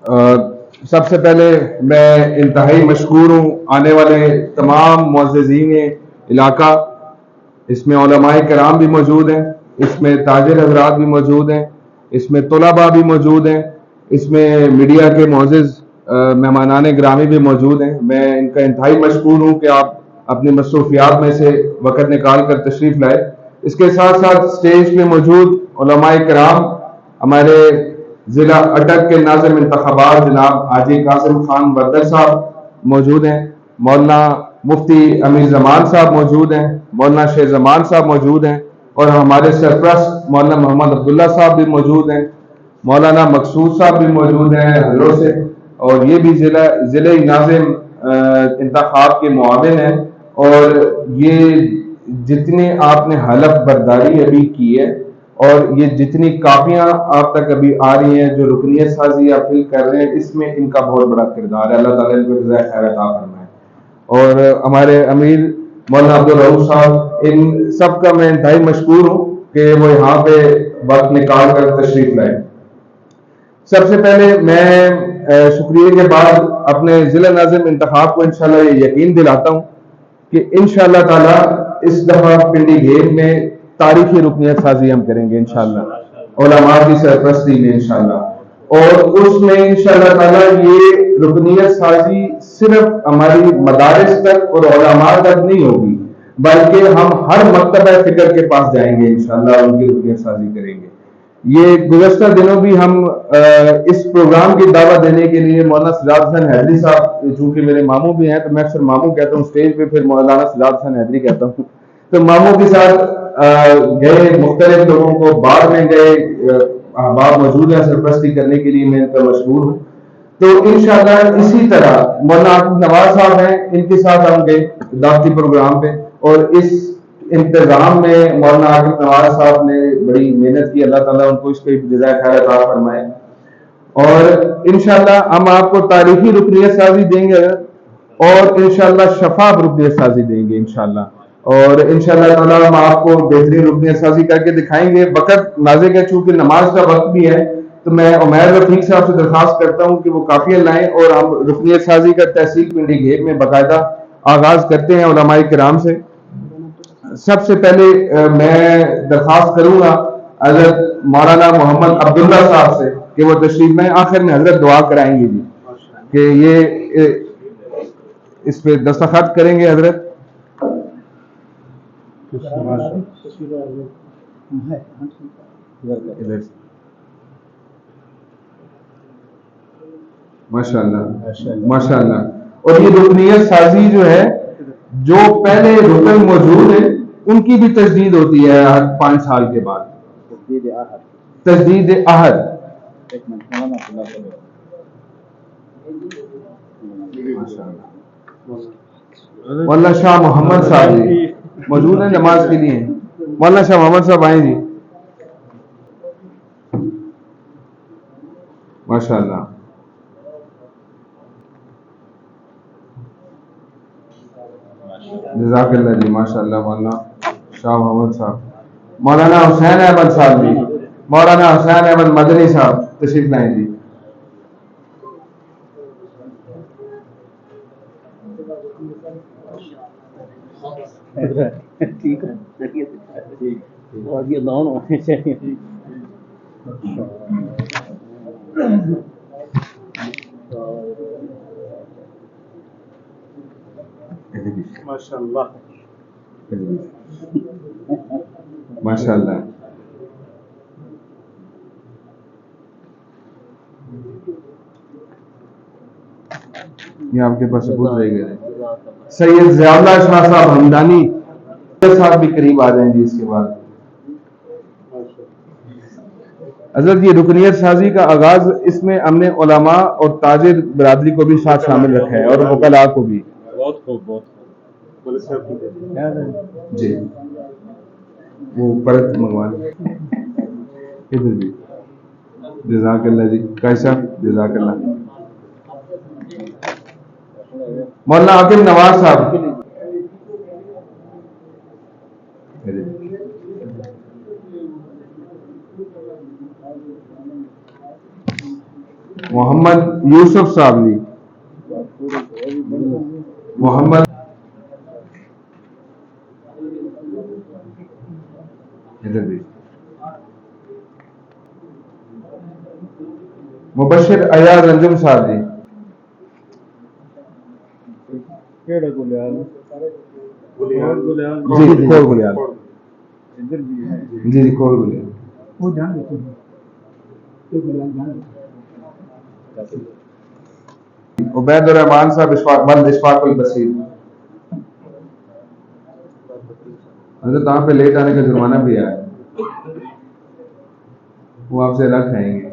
سب سے پہلے میں انتہائی مشکور ہوں آنے والے تمام معززین علاقہ. اس میں علماء کرام بھی موجود ہیں، اس میں تاجر حضرات بھی موجود ہیں، اس میں طلباء بھی موجود ہیں، اس میں میڈیا کے معزز مہمانان گرامی بھی موجود ہیں. میں ان کا انتہائی مشکور ہوں کہ آپ اپنی مصروفیات میں سے وقت نکال کر تشریف لائے. اس کے ساتھ ساتھ اسٹیج پہ موجود علماء کرام، ہمارے ضلع اٹک کے ناظم انتخابات جناب حاجی قاسم خان وردر صاحب موجود ہیں، مولانا مفتی امیر زمان صاحب موجود ہیں، مولانا شیر زمان صاحب موجود ہیں، اور ہمارے سرپرست مولانا محمد عبداللہ صاحب بھی موجود ہیں، مولانا مقصود صاحب بھی موجود ہیں حضروں سے، اور یہ بھی ضلع ناظم انتخاب کے معاون ہیں. اور یہ جتنے آپ نے حلف برداری ابھی کی ہے اور یہ جتنی کاپیاں آپ تک ابھی آ رہی ہیں جو رکنیت سازی آپ فل کر رہے ہیں، اس میں ان کا بہت بڑا کردار ہے. اللہ تعالیٰ ان کو جزائے خیر عطا فرمائے. اور ہمارے امیر مولانا عبدالرؤوف صاحب، ان سب کا میں انتہائی مشکور ہوں کہ وہ یہاں پہ وقت نکال کر تشریف لائے. سب سے پہلے میں شکریہ کے بعد اپنے ضلع ناظم انتخاب کو انشاءاللہ یہ یقین دلاتا ہوں کہ انشاءاللہ تعالی اس دفعہ پنڈی گھیر میں تاریخی رکنیت سازی ہم کریں گے انشاءاللہ، علماء کی سرپرستی میں انشاءاللہ. اور اس میں انشاءاللہ تعالی یہ رکنیت سازی صرف ہماری مدارس تک اور علماء تک نہیں ہوگی، بلکہ ہم ہر مکتبہ فکر کے پاس جائیں گے انشاءاللہ، ان کی رکنیت سازی کریں گے. یہ گزشتہ دنوں بھی ہم اس پروگرام کی دعوت دینے کے لیے مولانا سجاد حسین حیدری صاحب چونکہ میرے ماموں بھی ہیں تو میں اکثر ماموں کہتا ہوں اسٹیج پہ، پھر مولانا سجاد حسین حیدری کہتا ہوں، تو ماموں کے ساتھ گئے، مختلف لوگوں کو بعد میں گئے، احباب موجود ہیں سرپرستی کرنے کے لیے، میں ان کا مشہور ہوں. تو انشاءاللہ اسی طرح مولانا عاقب نواز صاحب ہیں، ان کے ساتھ ہم گئے دعوتی پروگرام پہ، اور اس انتظام میں مولانا عاقب نواز صاحب نے بڑی محنت کی. اللہ تعالیٰ ان کو اس کے جزائے خیر عطا فرمائے. اور انشاءاللہ ہم آپ کو تاریخی رکنیت سازی دیں گے اور انشاءاللہ شفاف رکنیت سازی دیں گے انشاءاللہ. اور انشاءاللہ تعالیٰ ہم آپ کو بہترین رکنیت سازی کر کے دکھائیں گے. وقت نازک ہے، چونکہ نماز کا وقت بھی ہے، تو میں عمیر رفیق صاحب سے درخواست کرتا ہوں کہ وہ کافیاں لائیں اور ہم رکنیت سازی کا تحصیل پنڈی گھیر میں باقاعدہ آغاز کرتے ہیں علماء کرام سے. سب سے پہلے میں درخواست کروں گا حضرت مولانا محمد عبداللہ صاحب سے کہ وہ تشریف میں آخر میں حضرت دعا کرائیں گے جی، کہ یہ اس پہ دستخط کریں گے حضرت. ماشاء اللہ ماشاء اللہ. اور یہ رکنیت سازی جو ہے، جو پہلے رکن موجود ہیں ان کی بھی تجدید ہوتی ہے ہر 5 سال کے بعد، تجدید عہد. مولانا شاہ محمد صاحب جی موجود ہیں نماز کے لیے. مولانا شاہ محمد صاحب آئیں جی. ماشاء اللہ. جزاک اللہ جی، ماشاء اللہ. مولانا شاہ محمد صاحب. مولانا حسین احمد صاحب جی، مولانا حسین احمد مدنی صاحب تشریف لائیں جی. ماشاء اللہ ماشاء اللہ. یہ آپ کے پاس ثبوت رہ گئے. سید ضیاء اللہ شاہ صاحب ہمدانی صاحب بھی قریب آ جائیں جی. اس کے بعد حضرت یہ رکنیت سازی کا آغاز، اس میں ہم نے علماء اور تاجر برادری کو بھی ساتھ شامل رکھا ہے اور وکلاء کو بھی. بہت خوب بہت خوب جی. وہ پرت منگوان ادھر بھی. جزاک اللہ جی. کیسا جزاک اللہ. مولانا عاقب نواز صاحب. محمد یوسف صاحب جی، محمد ادھر بھی مبشر ایاز انجم صاحب جی، جی کھول گلیال، جی کھول گلیال، عبید الرحمان صاحب بند اشفاق البصیر، حضرت آپ پہ لیٹ آنے کا جرمانہ بھی آیا ہے، وہ آپ سے الگ کھائیں گے۔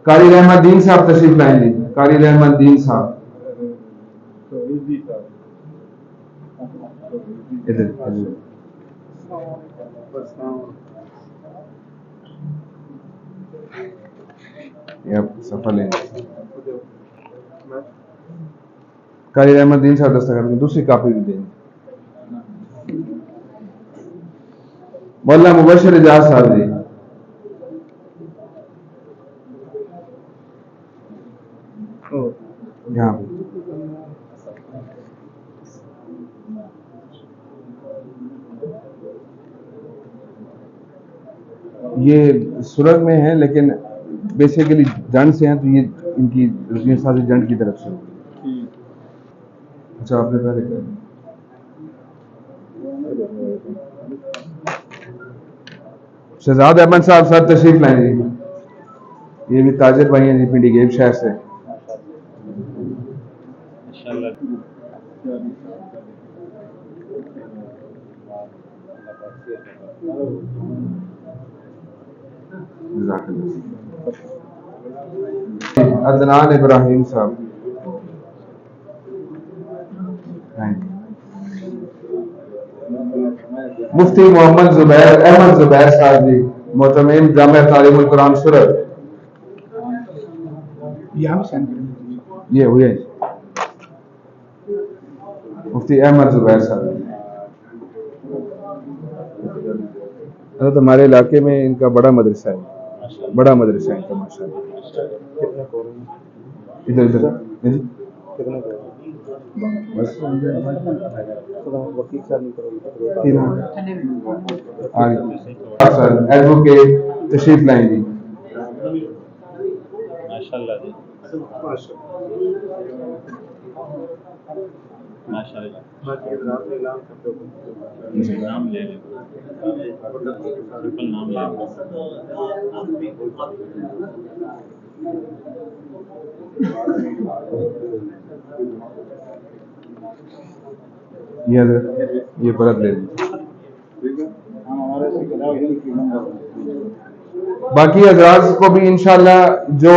قاری رحمت دین صاحب تشریف لائیں جی، قاری رحمت دین صاحب ادھر یہ آپ صفحہ لیں، قاری رحمت دین صاحب دستخط دوسری کاپی بھی دیں، مولانا مبشر اجاز صاحب جی، یہاں پہ یہ سرگ میں ہیں لیکن بیسیکلی جنڈ سے ہیں، تو یہ ان کی رسمی سازی جنڈ کی طرف سے ہوگی۔ اچھا آپ نے پہلے کہا شہزاد احمد صاحب سر تشریف لائیں جی، یہ بھی تاجر بھائی ہیں جی، پنڈی گیب شہر سے۔ عدنان ابراہیم صاحب، مفتی محمد زبیر احمد زبیر صاحب جی، معتمین جامعہ تعلیم القرآن سرت، یہ ہوئے مفتی احمد زبیر صاحب۔ حضرت ہمارے علاقے میں ان کا بڑا مدرسہ ہے، بڑا مدرسہ ہے ان کا ماشاء اللہ۔ ادھر ادھر ایڈوکیٹ تشریف لائیں جی، یہ برت لے لیں۔ باقی حضرات کو بھی انشاءاللہ جو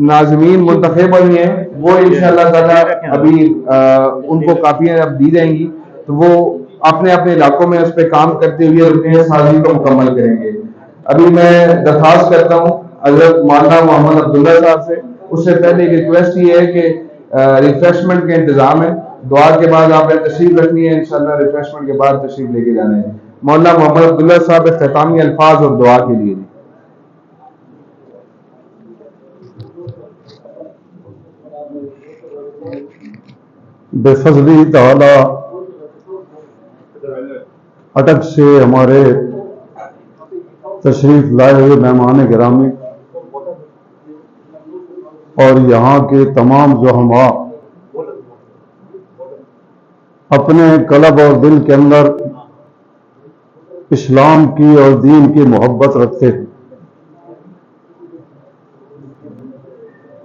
ناظمین منتخب ہوئی ہیں وہ انشاءاللہ تعالی ابھی ان کو کاپیاں اب دی جائیں گی، تو وہ اپنے اپنے علاقوں میں اس پہ کام کرتے ہوئے اپنے سازی کو مکمل کریں گے۔ ابھی میں درخواست کرتا ہوں حضرت مولانا محمد عبداللہ صاحب سے، اس سے پہلے ایک ریکویسٹ یہ ہے کہ ریفریشمنٹ کا انتظام ہے، دعا کے بعد آپ نے تشریف رکھنی ہے، انشاءاللہ ریفریشمنٹ کے بعد تشریف لے کے جانا ہے۔ مولانا محمد عبداللہ صاحب اختتامی الفاظ اور دعا کے لیے۔ بے فضلی تعالی اٹک سے ہمارے تشریف لائے ہوئے مہمان گرامی اور یہاں کے تمام زحماء اپنے قلب اور دل کے اندر اسلام کی اور دین کی محبت رکھتے ہیں،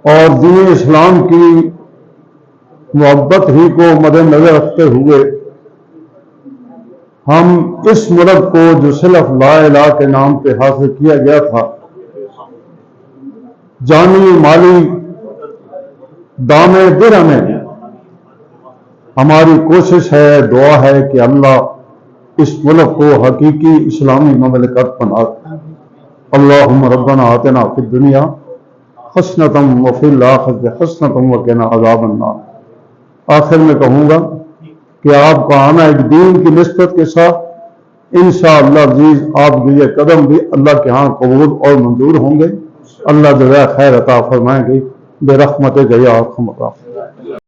اور دین اسلام کی محبت ہی کو مد نظر رکھتے ہوئے ہم اس ملک کو جو صرف لا الہ کے نام پہ حاصل کیا گیا تھا، جانی مالی دام درہم میں، ہماری کوشش ہے، دعا ہے کہ اللہ اس ملک کو حقیقی اسلامی مملکت بنا دے۔ اللہم ربنا آتنا فی الدنیا حسنۃ وفی الآخرۃ حسنۃ وقنا عذاب النار۔ آخر میں کہوں گا کہ آپ کا آنا ایک دین کی نسبت کے ساتھ انشاءاللہ عزیز آپ کے یہ قدم بھی اللہ کے ہاں قبول اور منظور ہوں گے۔ اللہ جزائے خیر عطا فرمائیں گے برحمتک یا ارحم الراحمین۔